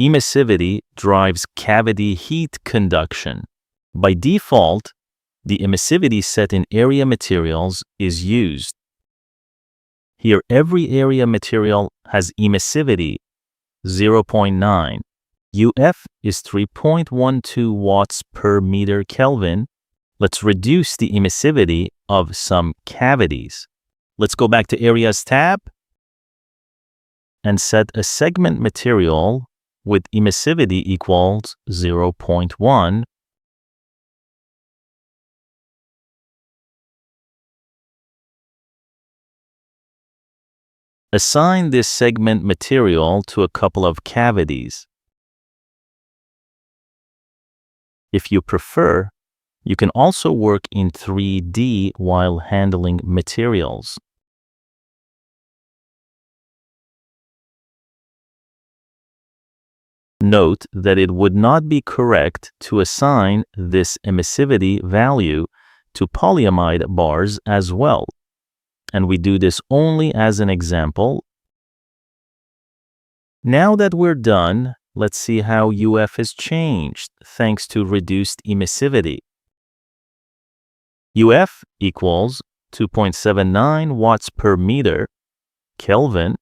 Emissivity drives cavity heat conduction. By default, the emissivity set in area materials is used. Here, every area material has emissivity 0.9. UF is 3.12 watts per meter Kelvin. Let's reduce the emissivity of some cavities. Let's go back to Areas tab and set a segment material with emissivity equals 0.1. Assign this segment material to a couple of cavities. If you prefer, you can also work in 3D while handling materials. Note that it would not be correct to assign this emissivity value to polyamide bars as well. And we do this only as an example. Now that we're done, let's see how UF has changed thanks to reduced emissivity. UF equals 2.79 watts per meter Kelvin.